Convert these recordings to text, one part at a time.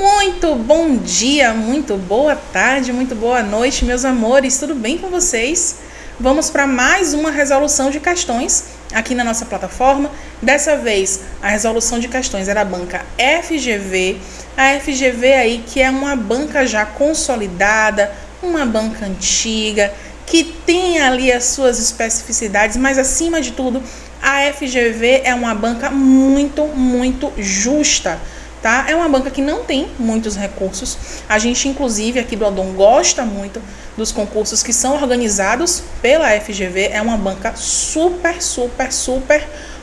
Muito bom dia, muito boa tarde, muito boa noite, meus amores, tudo bem com vocês? Vamos para mais uma resolução de questões aqui na nossa plataforma. Dessa vez, a resolução de questões é da banca FGV. A FGV aí que é uma banca já consolidada, uma banca antiga, que tem ali as suas especificidades, mas acima de tudo, a FGV é uma banca muito justa. Tá? É uma banca que não tem muitos recursos. A gente, inclusive, aqui do Odon gosta muito dos concursos que são organizados pela FGV. É uma banca super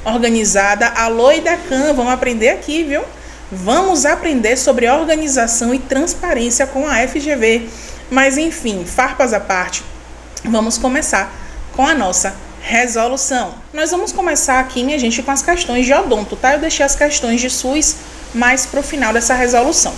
organizada. Alô, Idacan, vamos aprender aqui, viu? Vamos aprender sobre organização e transparência com a FGV. Mas, enfim, farpas à parte, vamos começar com a nossa resolução. Nós vamos começar aqui, minha gente, com as questões de odonto, tá? Eu deixei as questões de SUS mais para o final dessa resolução.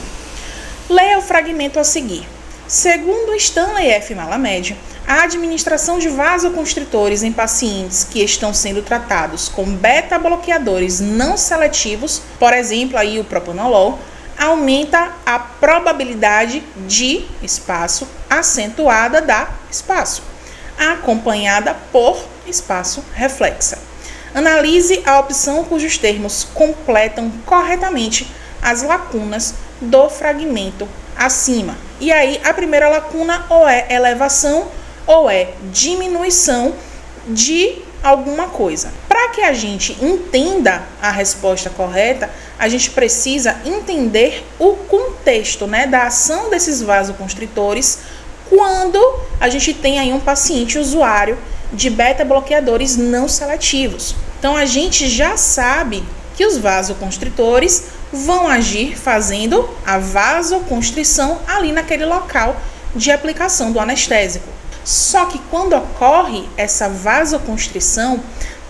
Leia o fragmento a seguir. Segundo Stanley F. Malamed, a administração de vasoconstritores em pacientes que estão sendo tratados com beta-bloqueadores não seletivos, por exemplo, aí o propanolol, aumenta a probabilidade de espaço acentuada da espaço, acompanhada por espaço reflexa. Analise a opção cujos termos completam corretamente as lacunas do fragmento acima. E aí, a primeira lacuna ou é elevação ou é diminuição de alguma coisa. Para que a gente entenda a resposta correta, a gente precisa entender o contexto, né, da ação desses vasoconstritores quando a gente tem aí um paciente usuário de beta-bloqueadores não seletivos. Então, a gente já sabe que os vasoconstritores vão agir fazendo a vasoconstrição ali naquele local de aplicação do anestésico. Só que quando ocorre essa vasoconstrição,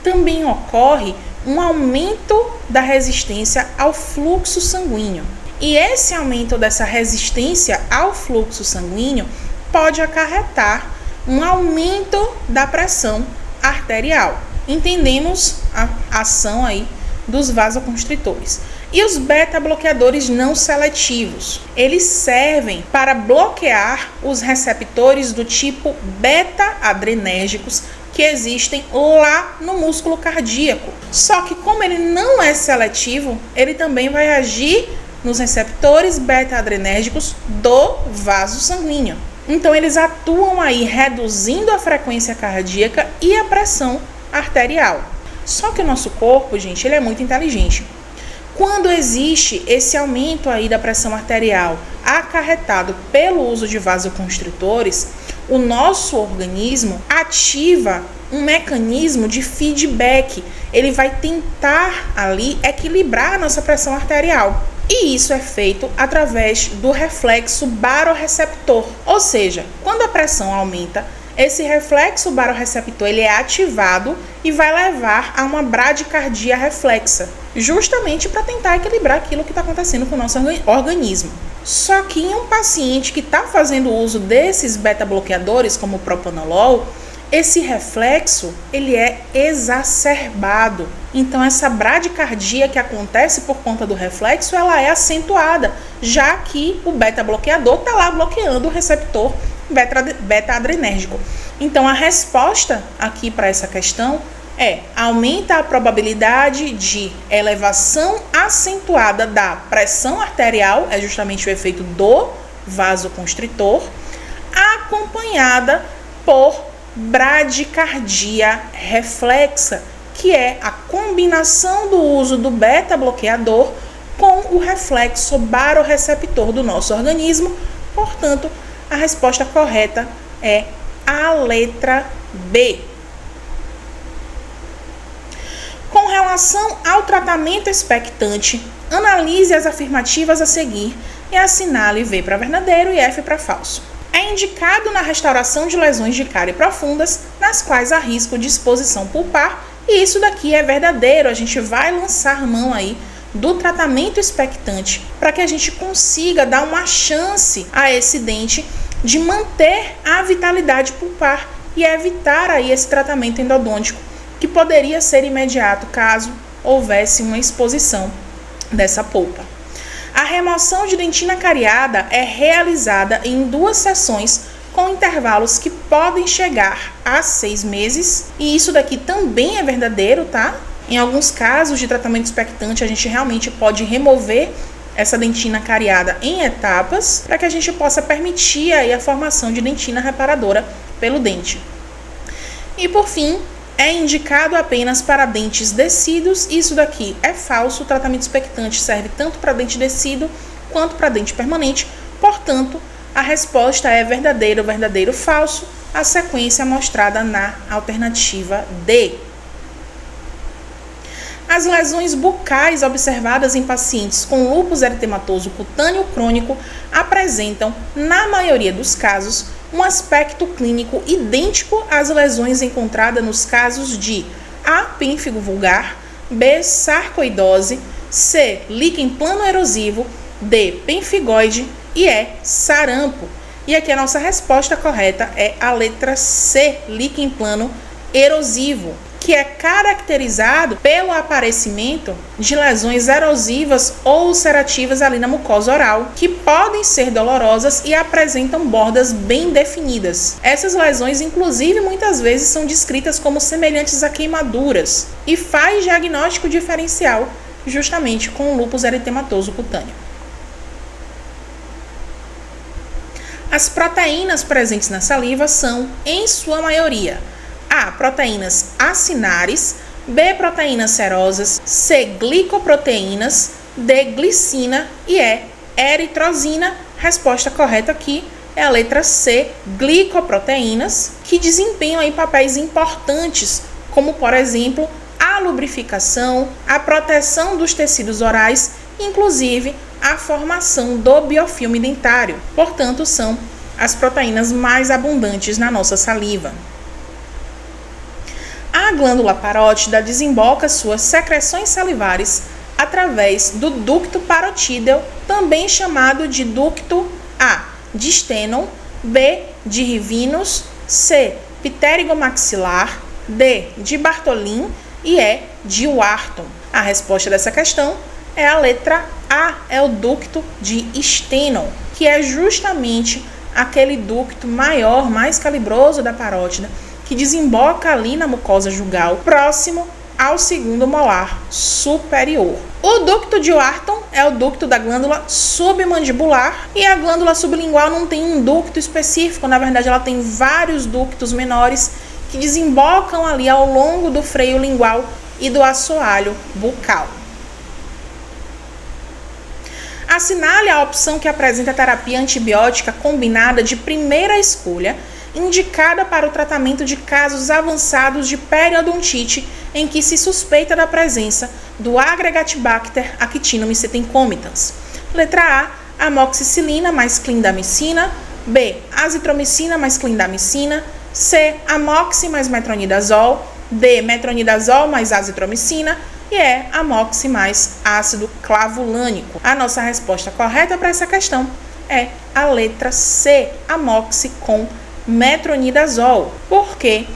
também ocorre um aumento da resistência ao fluxo sanguíneo. E esse aumento dessa resistência ao fluxo sanguíneo pode acarretar um aumento da pressão arterial. Entendemos a ação aí dos vasoconstritores. E os beta-bloqueadores não seletivos, eles servem para bloquear os receptores do tipo beta-adrenérgicos que existem lá no músculo cardíaco. Só que como ele não é seletivo, ele também vai agir nos receptores beta-adrenérgicos do vaso sanguíneo. Então, eles atuam aí reduzindo a frequência cardíaca e a pressão arterial. Só que o nosso corpo, gente, ele é muito inteligente. Quando existe esse aumento aí da pressão arterial acarretado pelo uso de vasoconstritores, o nosso organismo ativa um mecanismo de feedback. Ele vai tentar ali equilibrar a nossa pressão arterial. E isso é feito através do reflexo barorreceptor. Ou seja, quando a pressão aumenta, esse reflexo barorreceptor ele é ativado e vai levar a uma bradicardia reflexa, justamente para tentar equilibrar aquilo que está acontecendo com o nosso organismo. Só que em um paciente que está fazendo uso desses beta-bloqueadores, como o propanolol, esse reflexo ele é exacerbado. Então, essa bradicardia que acontece por conta do reflexo, ela é acentuada, já que o beta-bloqueador está lá bloqueando o receptor beta-adrenérgico. Então, a resposta aqui para essa questão é: aumenta a probabilidade de elevação acentuada da pressão arterial, é justamente o efeito do vasoconstritor, acompanhada por bradicardia reflexa, que é a combinação do uso do beta-bloqueador com o reflexo barorreceptor do nosso organismo. Portanto, a resposta correta é a letra B. Com relação ao tratamento expectante, analise as afirmativas a seguir e assinale V para verdadeiro e F para falso. É indicado na restauração de lesões de cárie profundas, nas quais há risco de exposição pulpar, e isso daqui é verdadeiro. A gente vai lançar mão aí do tratamento expectante para que a gente consiga dar uma chance a esse dente de manter a vitalidade pulpar e evitar aí esse tratamento endodôntico que poderia ser imediato caso houvesse uma exposição dessa polpa. A remoção de dentina cariada é realizada em 2 sessões com intervalos que podem chegar a 6 meses. E isso daqui também é verdadeiro, tá? Em alguns casos de tratamento expectante, a gente realmente pode remover essa dentina cariada em etapas para que a gente possa permitir aí a formação de dentina reparadora pelo dente. E por fim, é indicado apenas para dentes descidos. Isso daqui é falso. O tratamento expectante serve tanto para dente descido quanto para dente permanente. Portanto, a resposta é verdadeiro, verdadeiro, falso. A sequência mostrada na alternativa D. As lesões bucais observadas em pacientes com lúpus eritematoso cutâneo crônico apresentam, na maioria dos casos, um aspecto clínico idêntico às lesões encontradas nos casos de A. pênfigo vulgar, B. sarcoidose, C. líquen plano erosivo, D. pemfigoide e E. sarampo. E aqui a nossa resposta correta é a letra C, líquen plano erosivo, que é caracterizado pelo aparecimento de lesões erosivas ou ulcerativas ali na mucosa oral, que podem ser dolorosas e apresentam bordas bem definidas. Essas lesões, inclusive, muitas vezes são descritas como semelhantes a queimaduras e faz diagnóstico diferencial justamente com o lúpus eritematoso cutâneo. As proteínas presentes na saliva são, em sua maioria, A. proteínas acinares, B. proteínas serosas, C. glicoproteínas, D. glicina e E. eritrosina. Resposta correta aqui é a letra C, glicoproteínas, que desempenham aí papéis importantes, como por exemplo, a lubrificação, a proteção dos tecidos orais, inclusive a formação do biofilme dentário. Portanto, são as proteínas mais abundantes na nossa saliva. A glândula parótida desemboca suas secreções salivares através do ducto parotídeo, também chamado de ducto A. de Stenon, B. de Rivinus, C. pterigomaxilar, D. de Bartholin e E. de Wharton. A resposta dessa questão é a letra A, é o ducto de Stenon, que é justamente aquele ducto maior, mais calibroso da parótida, que desemboca ali na mucosa jugal, próximo ao segundo molar superior. O ducto de Wharton é o ducto da glândula submandibular e a glândula sublingual não tem um ducto específico, na verdade ela tem vários ductos menores que desembocam ali ao longo do freio lingual e do assoalho bucal. Assinale a opção que apresenta a terapia antibiótica combinada de primeira escolha, indicada para o tratamento de casos avançados de periodontite em que se suspeita da presença do Agregatibacter actinomycetem comitans. Letra A, amoxicilina mais clindamicina, B, azitromicina mais clindamicina, C, amoxi mais metronidazol, D, metronidazol mais azitromicina e E, amoxi mais ácido clavulânico. A nossa resposta correta para essa questão é a letra C, amoxi com metronidazol, porque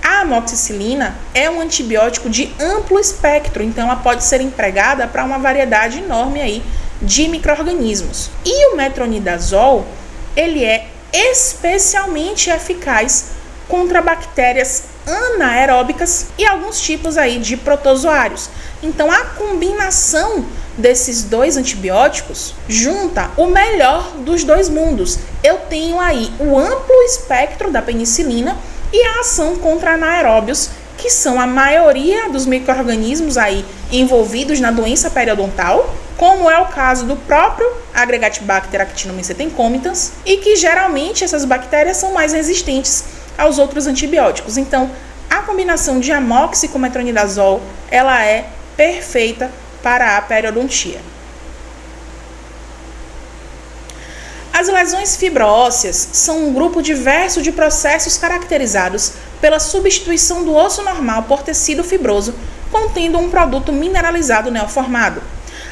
a amoxicilina é um antibiótico de amplo espectro, então ela pode ser empregada para uma variedade enorme aí de micro-organismos. E o metronidazol, ele é especialmente eficaz contra bactérias anaeróbicas e alguns tipos aí de protozoários. Então a combinação desses dois antibióticos junta o melhor dos dois mundos. Eu tenho aí o amplo espectro da penicilina e a ação contra anaeróbios, que são a maioria dos micro-organismos aí envolvidos na doença periodontal, como é o caso do próprio Agregatibacter actinomycetem comitans, e que geralmente essas bactérias são mais resistentes aos outros antibióticos. Então, a combinação de amoxi com metronidazol, ela é perfeita para a periodontia. As lesões fibroósseas são um grupo diverso de processos caracterizados pela substituição do osso normal por tecido fibroso contendo um produto mineralizado neoformado.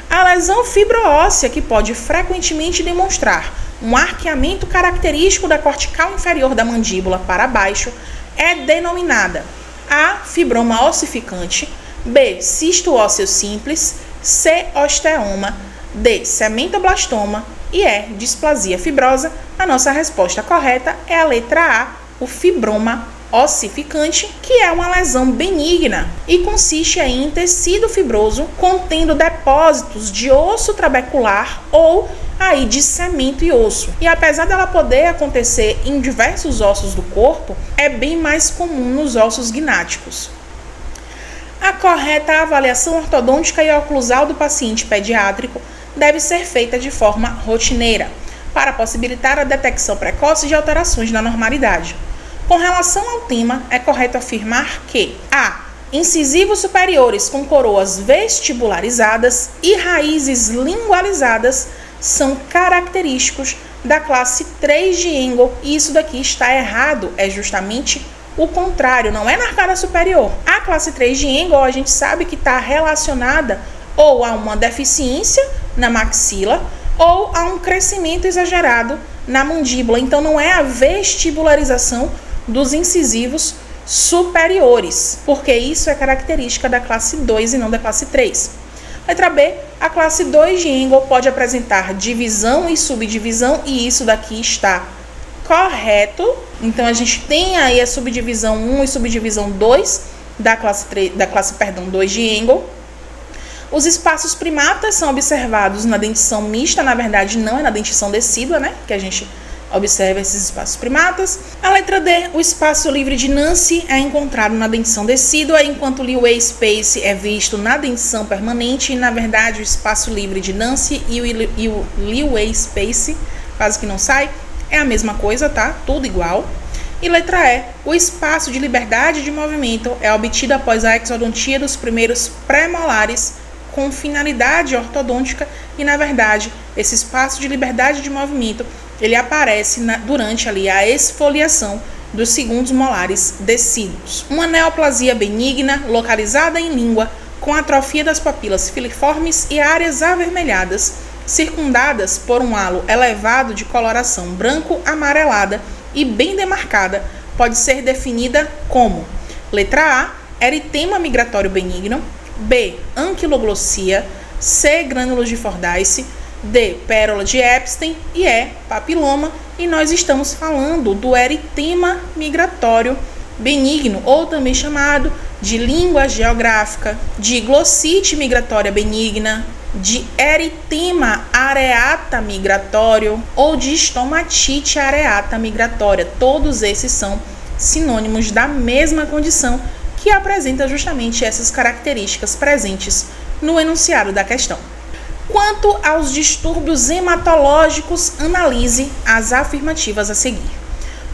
A lesão fibroóssea, que pode frequentemente demonstrar um arqueamento característico da cortical inferior da mandíbula para baixo, é denominada A. Fibroma ossificante, B. Cisto ósseo simples, C. Osteoma, D, cementoblastoma, e E, displasia fibrosa. A nossa resposta correta é a letra A, o fibroma ossificante, que é uma lesão benigna e consiste em tecido fibroso contendo depósitos de osso trabecular ou aí de cemento e osso. E apesar dela poder acontecer em diversos ossos do corpo, é bem mais comum nos ossos gnáticos. A correta avaliação ortodôntica e oclusal do paciente pediátrico deve ser feita de forma rotineira, para possibilitar a detecção precoce de alterações na normalidade. Com relação ao tema, é correto afirmar que a. Incisivos superiores com coroas vestibularizadas e raízes lingualizadas são característicos da classe 3 de Engel, e isso daqui está errado, é justamente o contrário, não é na arcada superior. A classe 3 de Engel, a gente sabe que está relacionada ou a uma deficiência na maxila ou a um crescimento exagerado na mandíbula. Então, não é a vestibularização dos incisivos superiores, porque isso é característica da classe 2 e não da classe 3. Letra B, a classe 2 de Engel pode apresentar divisão e subdivisão, e isso daqui está correto. Então, a gente tem aí a subdivisão 1 e subdivisão 2 da classe 2 de Engel. Os espaços primatas são observados na dentição mista, na verdade não é na dentição decídua, né, que a gente observa esses espaços primatas. A letra D, o espaço livre de Nance é encontrado na dentição decídua, enquanto o Leeway Space é visto na dentição permanente. E, na verdade, o espaço livre de Nance e o Leeway Space, quase que não sai, é a mesma coisa, tá? Tudo igual. E letra E, o espaço de liberdade de movimento é obtido após a exodontia dos primeiros pré-molares com finalidade ortodôntica e, na verdade, esse espaço de liberdade de movimento ele aparece durante ali a esfoliação dos segundos molares decíduos. Uma neoplasia benigna localizada em língua com atrofia das papilas filiformes e áreas avermelhadas, circundadas por um halo elevado de coloração branco-amarelada e bem demarcada, pode ser definida como: letra A, eritema migratório benigno, B, anquiloglossia, C, grânulos de Fordyce, D, pérola de Epstein e E, papiloma. E nós estamos falando do eritema migratório benigno, ou também chamado de língua geográfica, de glossite migratória benigna, de eritema areata migratório ou de estomatite areata migratória. Todos esses são sinônimos da mesma condição, que apresenta justamente essas características presentes no enunciado da questão. Quanto aos distúrbios hematológicos, analise as afirmativas a seguir.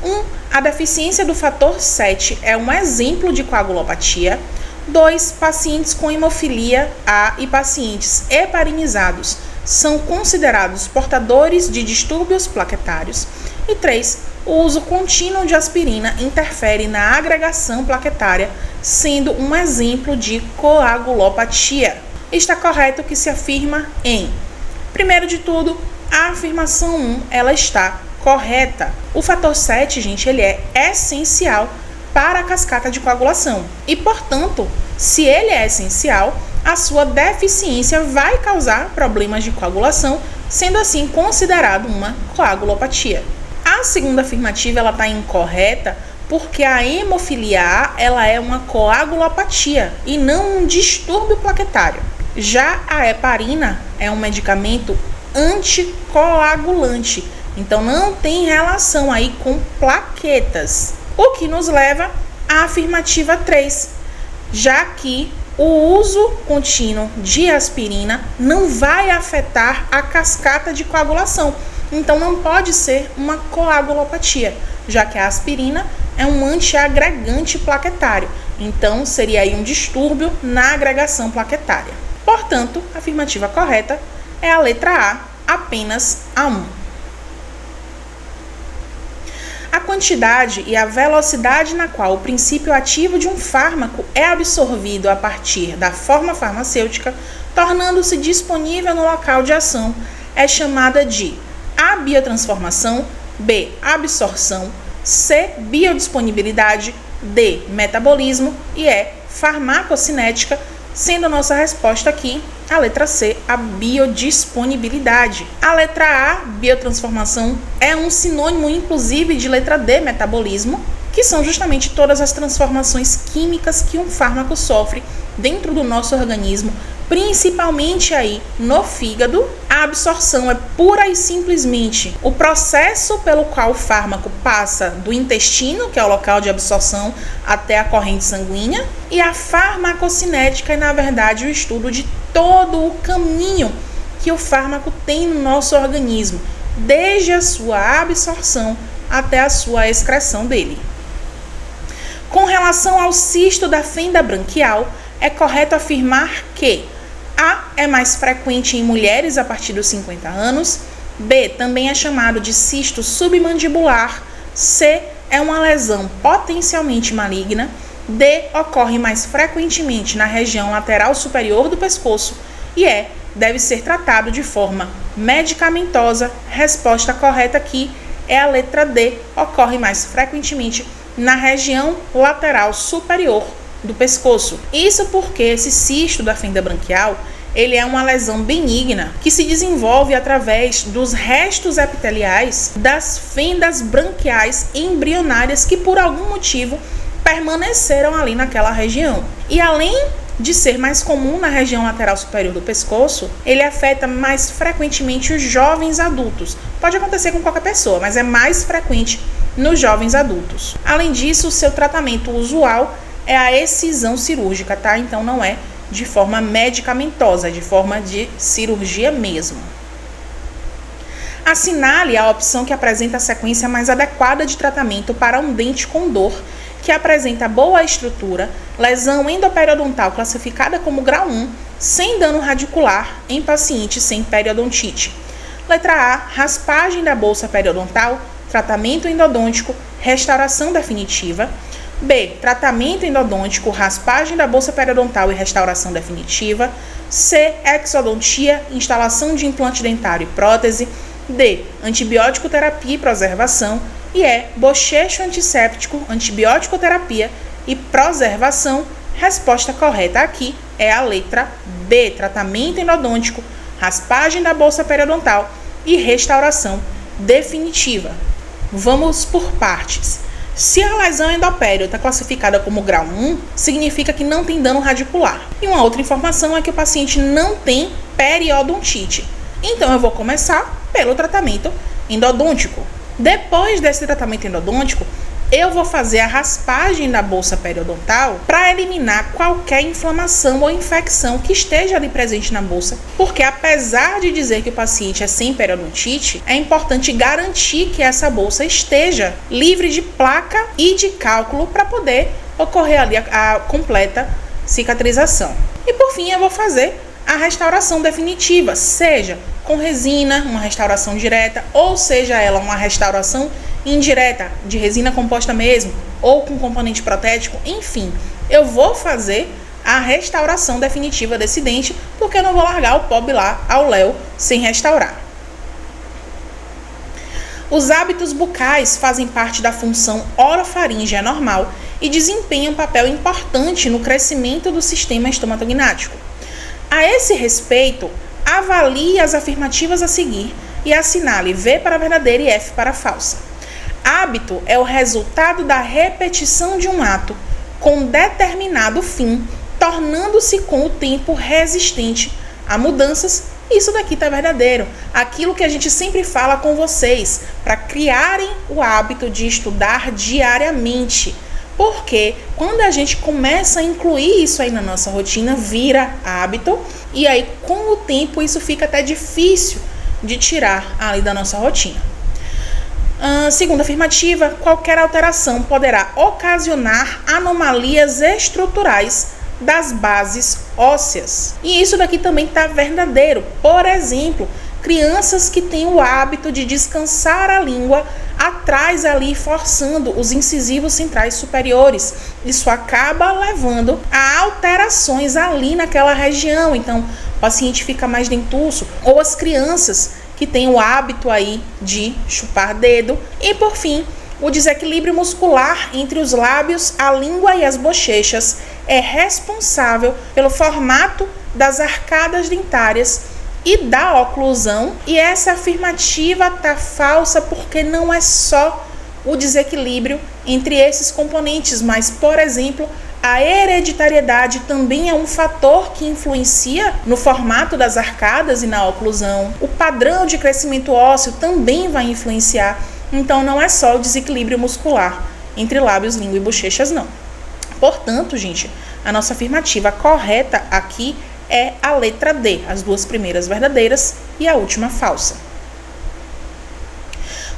1. A deficiência do fator 7 é um exemplo de coagulopatia. 2. Pacientes com hemofilia A e pacientes heparinizados são considerados portadores de distúrbios plaquetários. E 3. O uso contínuo de aspirina interfere na agregação plaquetária, sendo um exemplo de coagulopatia. Está correto que se afirma em: primeiro de tudo, a afirmação 1, ela está correta. O fator 7, gente, ele é essencial para a cascata de coagulação. E, portanto, se ele é essencial, a sua deficiência vai causar problemas de coagulação, sendo assim considerado uma coagulopatia. A segunda afirmativa, ela está incorreta, porque a hemofilia A, ela é uma coagulopatia e não um distúrbio plaquetário. Já a heparina é um medicamento anticoagulante, então não tem relação aí com plaquetas. O que nos leva à afirmativa 3, já que o uso contínuo de aspirina não vai afetar a cascata de coagulação, então não pode ser uma coagulopatia, já que a aspirina é um antiagregante plaquetário, então seria aí um distúrbio na agregação plaquetária. Portanto, a afirmativa correta é a letra A, apenas a 1. A quantidade e a velocidade na qual o princípio ativo de um fármaco é absorvido a partir da forma farmacêutica, tornando-se disponível no local de ação, é chamada de A, biotransformação, B, absorção, C, biodisponibilidade, D, metabolismo e E, farmacocinética, sendo a nossa resposta aqui a letra C, a biodisponibilidade. A letra A, biotransformação, é um sinônimo inclusive de letra D, metabolismo, que são justamente todas as transformações químicas que um fármaco sofre dentro do nosso organismo, principalmente aí no fígado. A absorção é pura e simplesmente o processo pelo qual o fármaco passa do intestino, que é o local de absorção, até a corrente sanguínea. E a farmacocinética é, na verdade, o estudo de todo o caminho que o fármaco tem no nosso organismo, desde a sua absorção até a sua excreção dele. Com relação ao cisto da fenda branquial, é correto afirmar que A é mais frequente em mulheres a partir dos 50 anos, B também é chamado de cisto submandibular, C é uma lesão potencialmente maligna, D ocorre mais frequentemente na região lateral superior do pescoço e E deve ser tratado de forma medicamentosa. Resposta correta aqui é a letra D, ocorre mais frequentemente na região lateral superior do pescoço. Isso porque esse cisto da fenda branquial, ele é uma lesão benigna que se desenvolve através dos restos epiteliais das fendas branquiais embrionárias que por algum motivo permaneceram ali naquela região. E além de ser mais comum na região lateral superior do pescoço, ele afeta mais frequentemente os jovens adultos. Pode acontecer com qualquer pessoa, mas é mais frequente nos jovens adultos. Além disso, o seu tratamento usual é a excisão cirúrgica, tá? Então não é de forma medicamentosa, é de forma de cirurgia mesmo. Assinale a opção que apresenta a sequência mais adequada de tratamento para um dente com dor, que apresenta boa estrutura, lesão endoperiodontal classificada como grau 1, sem dano radicular em paciente sem periodontite. Letra A, raspagem da bolsa periodontal, tratamento endodôntico, restauração definitiva. B, tratamento endodôntico, raspagem da bolsa periodontal e restauração definitiva. C, exodontia, instalação de implante dentário e prótese. D, antibiótico terapia e preservação. E E, bochecho antisséptico, antibiótico terapia e preservação. Resposta correta aqui é a letra B, tratamento endodôntico, raspagem da bolsa periodontal e restauração definitiva. Vamos por partes. Se a lesão endopério está classificada como grau 1, significa que não tem dano radicular. E uma outra informação é que o paciente não tem periodontite. Então eu vou começar pelo tratamento endodôntico. Depois desse tratamento endodôntico, eu vou fazer a raspagem da bolsa periodontal para eliminar qualquer inflamação ou infecção que esteja ali presente na bolsa, porque apesar de dizer que o paciente é sem periodontite, é importante garantir que essa bolsa esteja livre de placa e de cálculo para poder ocorrer ali a completa cicatrização. E por fim, eu vou fazer a restauração definitiva, seja com resina, uma restauração direta, ou seja ela uma restauração indireta, de resina composta mesmo, ou com componente protético, enfim, eu vou fazer a restauração definitiva desse dente, porque eu não vou largar o pobre lá ao léu sem restaurar. Os hábitos bucais fazem parte da função orofaríngea normal e desempenham um papel importante no crescimento do sistema estomatognático. A esse respeito, avalie as afirmativas a seguir e assinale V para verdadeira e F para falsa. Hábito é o resultado da repetição de um ato com determinado fim, tornando-se com o tempo resistente a mudanças. Isso daqui está verdadeiro. Aquilo que a gente sempre fala com vocês, para criarem o hábito de estudar diariamente. Porque quando a gente começa a incluir isso aí na nossa rotina, vira hábito. E aí, com o tempo, isso fica até difícil de tirar ali da nossa rotina. Segunda afirmativa, qualquer alteração poderá ocasionar anomalias estruturais das bases ósseas. E isso daqui também está verdadeiro. Por exemplo, crianças que têm o hábito de descansar a língua atrás ali, forçando os incisivos centrais superiores. Isso acaba levando a alterações ali naquela região. Então, o paciente fica mais dentuço. Ou as crianças que têm o hábito aí de chupar dedo. E, por fim, o desequilíbrio muscular entre os lábios, a língua e as bochechas é responsável pelo formato das arcadas dentárias e da oclusão. E essa afirmativa está falsa porque não é só o desequilíbrio entre esses componentes, mas, por exemplo, a hereditariedade também é um fator que influencia no formato das arcadas e na oclusão. O padrão de crescimento ósseo também vai influenciar. Então, não é só o desequilíbrio muscular entre lábios, língua e bochechas, não. Portanto, gente, a nossa afirmativa correta aqui é a letra D, as duas primeiras verdadeiras e a última falsa.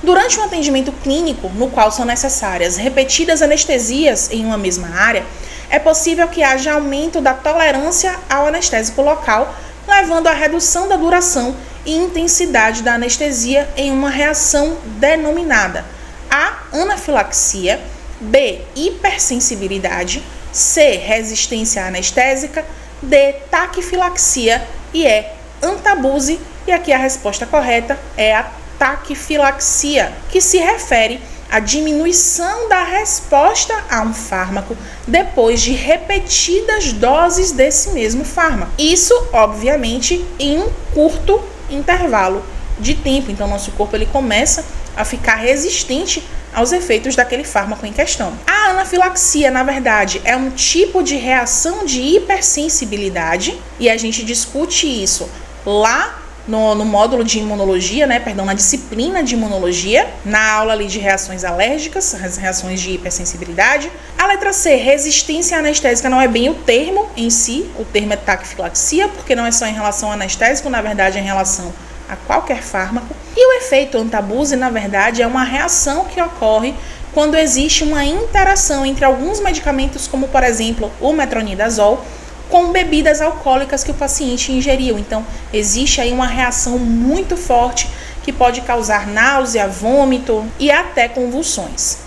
Durante um atendimento clínico, no qual são necessárias repetidas anestesias em uma mesma área, é possível que haja aumento da tolerância ao anestésico local, levando à redução da duração e intensidade da anestesia em uma reação denominada A. Anafilaxia, B. Hipersensibilidade, C. Resistência anestésica, D. Taquifilaxia e E. Antabuse. E aqui a resposta correta é a taquifilaxia, que se refere à diminuição da resposta a um fármaco depois de repetidas doses desse mesmo fármaco. Isso, obviamente, em um curto intervalo de tempo. Então, nosso corpo ele começa a ficar resistente aos efeitos daquele fármaco em questão. A anafilaxia, na verdade, é um tipo de reação de hipersensibilidade e a gente discute isso lá no módulo de imunologia, na disciplina de imunologia, na aula ali de reações alérgicas, as reações de hipersensibilidade. A letra C, resistência anestésica, não é bem o termo em si, o termo é taquifilaxia, porque não é só em relação ao anestésico, na verdade é em relação a qualquer fármaco. E o efeito antabuse, na verdade, é uma reação que ocorre quando existe uma interação entre alguns medicamentos, como por exemplo o metronidazol, com bebidas alcoólicas que o paciente ingeriu. Então, existe aí uma reação muito forte que pode causar náusea, vômito e até convulsões.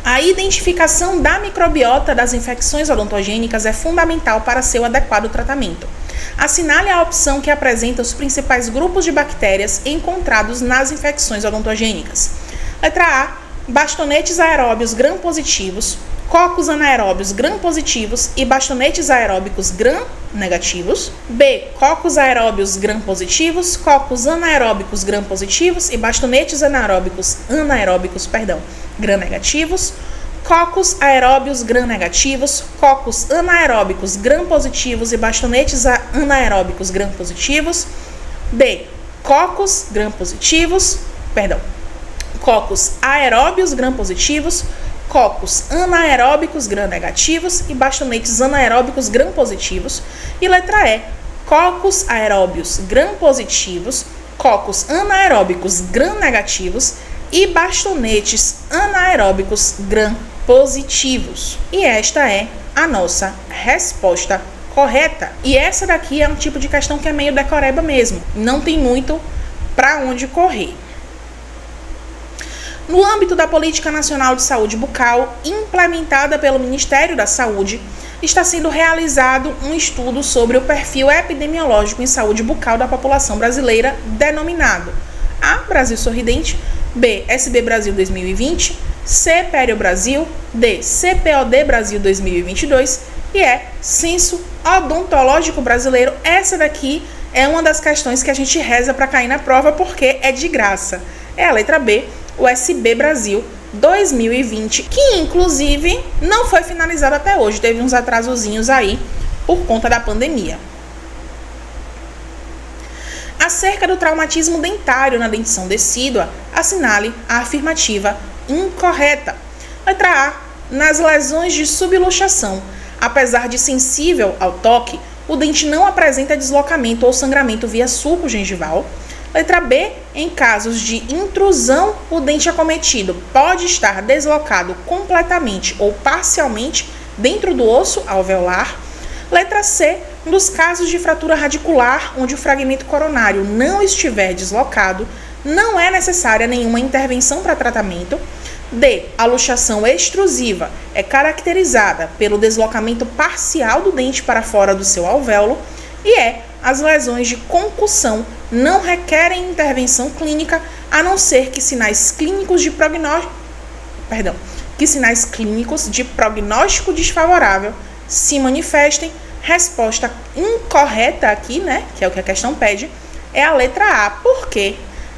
A identificação da microbiota das infecções odontogênicas é fundamental para seu adequado tratamento. Assinale a opção que apresenta os principais grupos de bactérias encontrados nas infecções odontogênicas. Letra A. Bastonetes aeróbios gram-positivos, cocos anaeróbios gram-positivos e bastonetes aeróbicos gram-negativos. B. Cocos aeróbios gram-positivos, cocos anaeróbicos gram-positivos e bastonetes anaeróbicos gram-negativos. Cocos aeróbios gram-negativos, cocos anaeróbicos gram-positivos e bastonetes anaeróbicos gram-positivos. D. Cocos aeróbios gram-positivos, cocos anaeróbicos gram-negativos e bastonetes anaeróbicos gram-positivos. E letra E, cocos aeróbios gram-positivos, cocos anaeróbicos gram-negativos e bastonetes anaeróbicos gram-positivos. E esta é a nossa resposta correta. E essa daqui é um tipo de questão que é meio decoreba mesmo, não tem muito para onde correr. No âmbito da Política Nacional de Saúde Bucal, implementada pelo Ministério da Saúde, está sendo realizado um estudo sobre o perfil epidemiológico em saúde bucal da população brasileira, denominado A. Brasil Sorridente, B. SB Brasil 2020, C. Pério Brasil, D. CPOD Brasil 2022 e E. Censo Odontológico Brasileiro. Essa daqui é uma das questões que a gente reza para cair na prova porque é de graça. É a letra B. O SB Brasil 2020, que inclusive não foi finalizado até hoje, teve uns atrasozinhos aí por conta da pandemia. Acerca do traumatismo dentário na dentição decídua, assinale a afirmativa incorreta. Letra A. Nas lesões de subluxação, apesar de sensível ao toque, o dente não apresenta deslocamento ou sangramento via sulco gengival. Letra B. Em casos de intrusão, o dente acometido pode estar deslocado completamente ou parcialmente dentro do osso alveolar. Letra C. Nos casos de fratura radicular, onde o fragmento coronário não estiver deslocado, não é necessária nenhuma intervenção para tratamento. D. A luxação extrusiva é caracterizada pelo deslocamento parcial do dente para fora do seu alvéolo. E E. As lesões de concussão não requerem intervenção clínica, a não ser que sinais clínicos de prognóstico, que sinais clínicos de prognóstico desfavorável se manifestem. Resposta incorreta aqui, né, que é o que a questão pede, é a letra A, porque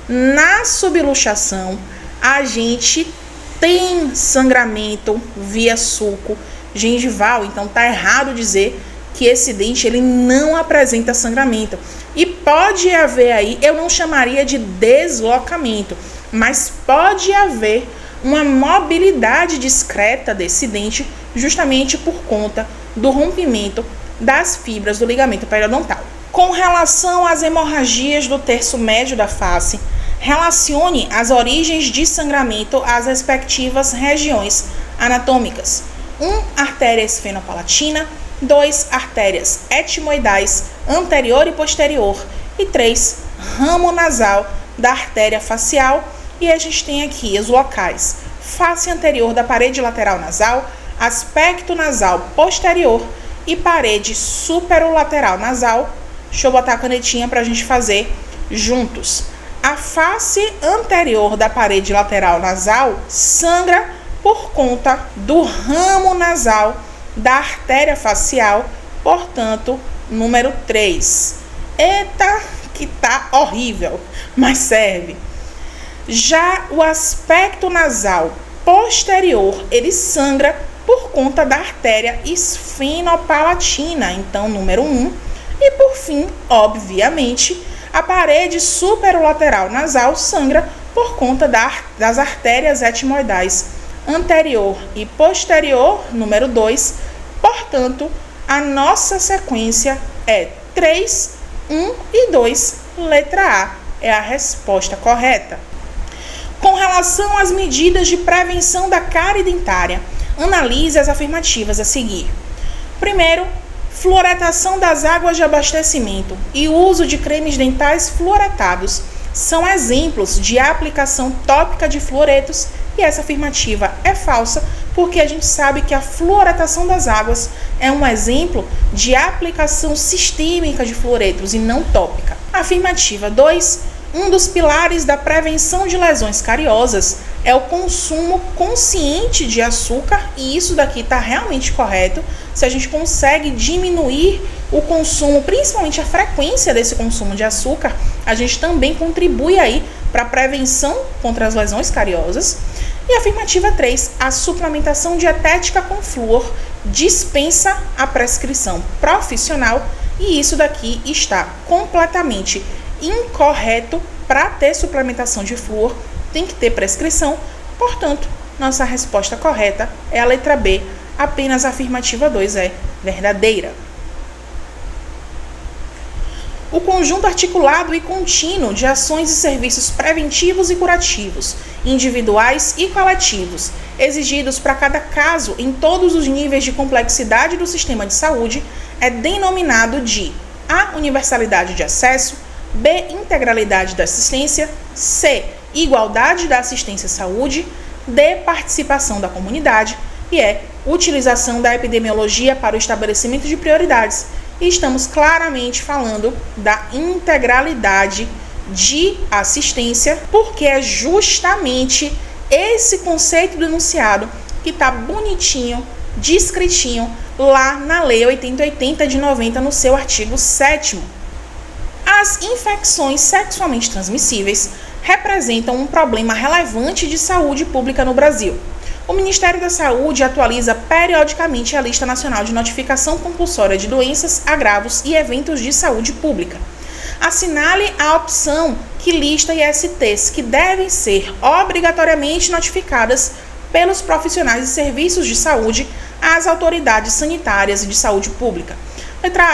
na subluxação a gente tem sangramento via sulco gengival, então tá errado dizer que esse dente ele não apresenta sangramento. E pode haver aí, eu não chamaria de deslocamento, mas pode haver uma mobilidade discreta desse dente justamente por conta do rompimento das fibras do ligamento periodontal. Com relação às hemorragias do terço médio da face, relacione as origens de sangramento às respectivas regiões anatômicas. 1. Artéria esfenopalatina. 2. Artérias etimoidais anterior e posterior. E 3. Ramo nasal da artéria facial. E a gente tem aqui os locais: face anterior da parede lateral nasal, aspecto nasal posterior e parede superolateral nasal. Deixa eu botar a canetinha para a gente fazer juntos. A face anterior da parede lateral nasal sangra por conta do ramo nasal da artéria facial, portanto, número 3. Eita, que tá horrível, mas serve. Já o aspecto nasal posterior, ele sangra por conta da artéria esfenopalatina, então, número 1. E por fim, obviamente, a parede superolateral nasal sangra por conta das artérias etimoidais anterior e posterior, número 2. Portanto, a nossa sequência é 3, 1 e 2. Letra A é a resposta correta. Com relação às medidas de prevenção da cárie dentária, analise as afirmativas a seguir. Primeiro, fluoretação das águas de abastecimento e o uso de cremes dentais fluoretados são exemplos de aplicação tópica de fluoretos, e essa afirmativa é falsa, porque a gente sabe que a fluoretação das águas é um exemplo de aplicação sistêmica de fluoretos e não tópica. Afirmativa 2. Um dos pilares da prevenção de lesões cariosas é o consumo consciente de açúcar, e isso daqui está realmente correto. Se a gente consegue diminuir o consumo, principalmente a frequência desse consumo de açúcar, a gente também contribui aí para a prevenção contra as lesões cariosas. E afirmativa 3, a suplementação dietética com flúor dispensa a prescrição profissional, e isso daqui está completamente incorreto. Para ter suplementação de flúor tem que ter prescrição, portanto, nossa resposta correta é a letra B, apenas a afirmativa 2 é verdadeira. O conjunto articulado e contínuo de ações e serviços preventivos e curativos, individuais e coletivos, exigidos para cada caso em todos os níveis de complexidade do sistema de saúde, é denominado de A. Universalidade de acesso, B. Integralidade da assistência, C. Igualdade da assistência à saúde, D. Participação da comunidade e E. Utilização da epidemiologia para o estabelecimento de prioridades. E estamos claramente falando da integralidade de assistência, porque é justamente esse conceito do enunciado que está bonitinho, descritinho lá na Lei 8080 de 90, no seu artigo 7º. As infecções sexualmente transmissíveis representam um problema relevante de saúde pública no Brasil. O Ministério da Saúde atualiza periodicamente a Lista Nacional de Notificação Compulsória de Doenças, Agravos e Eventos de Saúde Pública. Assinale a opção que lista ISTs que devem ser obrigatoriamente notificadas pelos profissionais de serviços de saúde às autoridades sanitárias e de saúde pública. Letra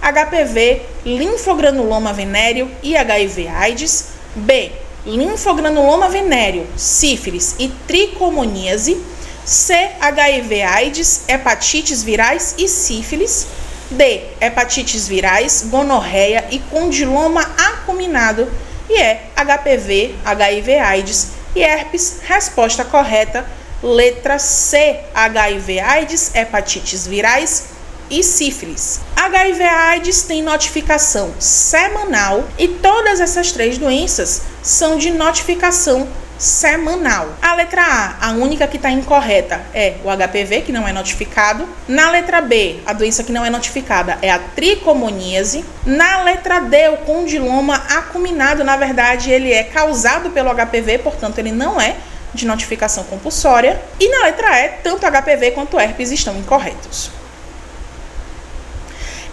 A, HPV, linfogranuloma venéreo e HIV/AIDS. B, linfogranuloma venéreo, sífilis e tricomoníase. C, HIV/AIDS, hepatites virais e sífilis. D, hepatites virais, gonorreia e condiloma acuminado. E E, HPV, HIV/AIDS e herpes. Resposta correta, letra C, HIV/AIDS, hepatites virais e sífilis. HIV/AIDS tem notificação semanal e todas essas três doenças são de notificação semanal. A letra A, a única que está incorreta é o HPV, que não é notificado. Na letra B, a doença que não é notificada é a tricomoníase. Na letra D, o condiloma acuminado, na verdade, ele é causado pelo HPV, portanto, ele não é de notificação compulsória. E na letra E, tanto HPV quanto herpes estão incorretos.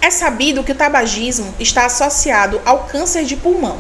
É sabido que o tabagismo está associado ao câncer de pulmão.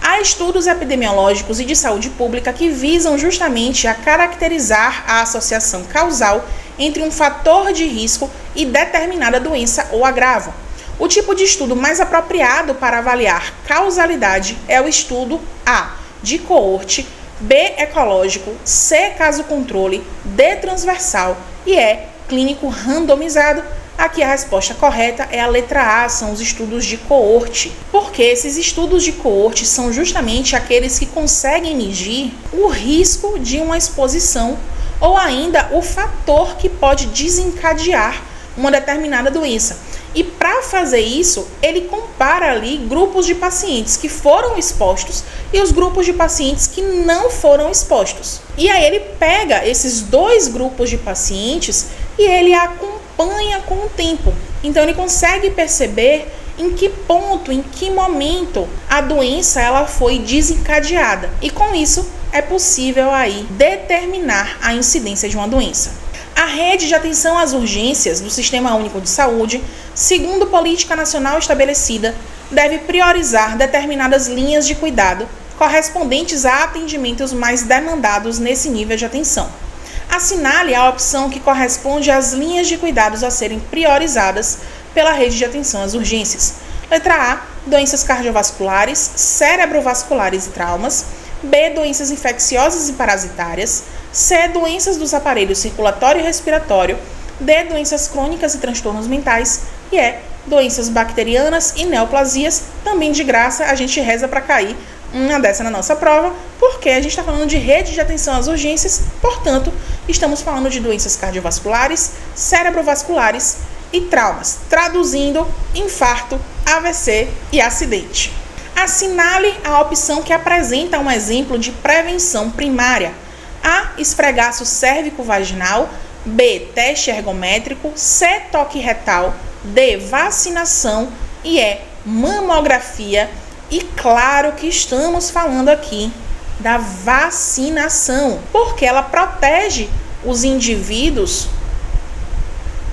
Há estudos epidemiológicos e de saúde pública que visam justamente a caracterizar a associação causal entre um fator de risco e determinada doença ou agravo. O tipo de estudo mais apropriado para avaliar causalidade é o estudo A, de coorte, B, ecológico, C, caso controle, D, transversal e E, clínico randomizado. Aqui a resposta correta é a letra A, são os estudos de coorte, porque esses estudos de coorte são justamente aqueles que conseguem medir o risco de uma exposição ou ainda o fator que pode desencadear uma determinada doença. E para fazer isso, ele compara ali grupos de pacientes que foram expostos e os grupos de pacientes que não foram expostos. E aí ele pega esses dois grupos de pacientes e ele acompanha com o tempo. Então ele consegue perceber em que ponto, em que momento a doença ela foi desencadeada. E com isso é possível aí determinar a incidência de uma doença. A rede de atenção às urgências do Sistema Único de Saúde, segundo política nacional estabelecida, deve priorizar determinadas linhas de cuidado correspondentes a atendimentos mais demandados nesse nível de atenção. Assinale a opção que corresponde às linhas de cuidados a serem priorizadas pela rede de atenção às urgências. Letra A, doenças cardiovasculares, cerebrovasculares e traumas. B, doenças infecciosas e parasitárias. C, doenças dos aparelhos circulatório e respiratório. D, doenças crônicas e transtornos mentais. E E, doenças bacterianas e neoplasias. Também de graça, a gente reza para cair uma dessa na nossa prova, porque a gente está falando de rede de atenção às urgências, portanto, estamos falando de doenças cardiovasculares, cerebrovasculares e traumas, traduzindo infarto, AVC e acidente. Assinale a opção que apresenta um exemplo de prevenção primária. A, esfregaço cérvico-vaginal. B, teste ergométrico. C, toque retal. D, vacinação. E E, mamografia. E claro que estamos falando aqui da vacinação, porque ela protege os indivíduos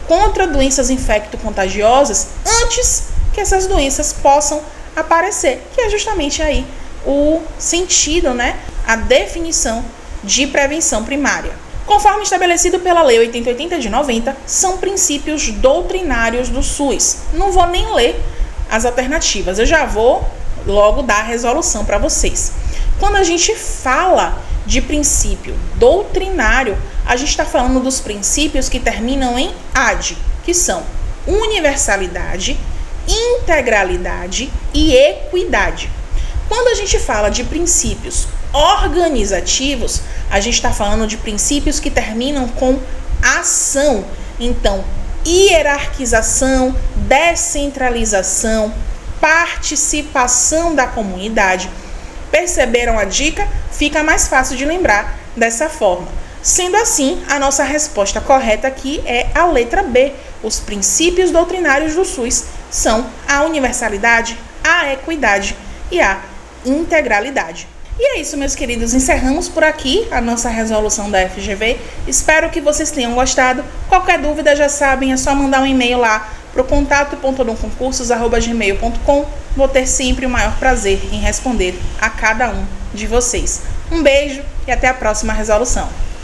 contra doenças infecto-contagiosas antes que essas doenças possam aparecer, que é justamente aí o sentido, a definição de prevenção primária. Conforme estabelecido pela Lei 8080 de 90, são princípios doutrinários do SUS. Não vou nem ler as alternativas, eu já vou logo dar a resolução para vocês. Quando a gente fala de princípio doutrinário, a gente está falando dos princípios que terminam em AD, que são universalidade, integralidade e equidade. Quando a gente fala de princípios organizativos, a gente está falando de princípios que terminam com ação. Então, hierarquização, descentralização, participação da comunidade. Perceberam a dica? Fica mais fácil de lembrar dessa forma. Sendo assim, a nossa resposta correta aqui é a letra B. Os princípios doutrinários do SUS são a universalidade, a equidade e a integralidade. E é isso, meus queridos. Encerramos por aqui a nossa resolução da FGV. Espero que vocês tenham gostado. Qualquer dúvida, já sabem, é só mandar um e-mail lá para o contato.odonconcursos@gmail.com. Vou ter sempre o maior prazer em responder a cada um de vocês. Um beijo e até a próxima resolução.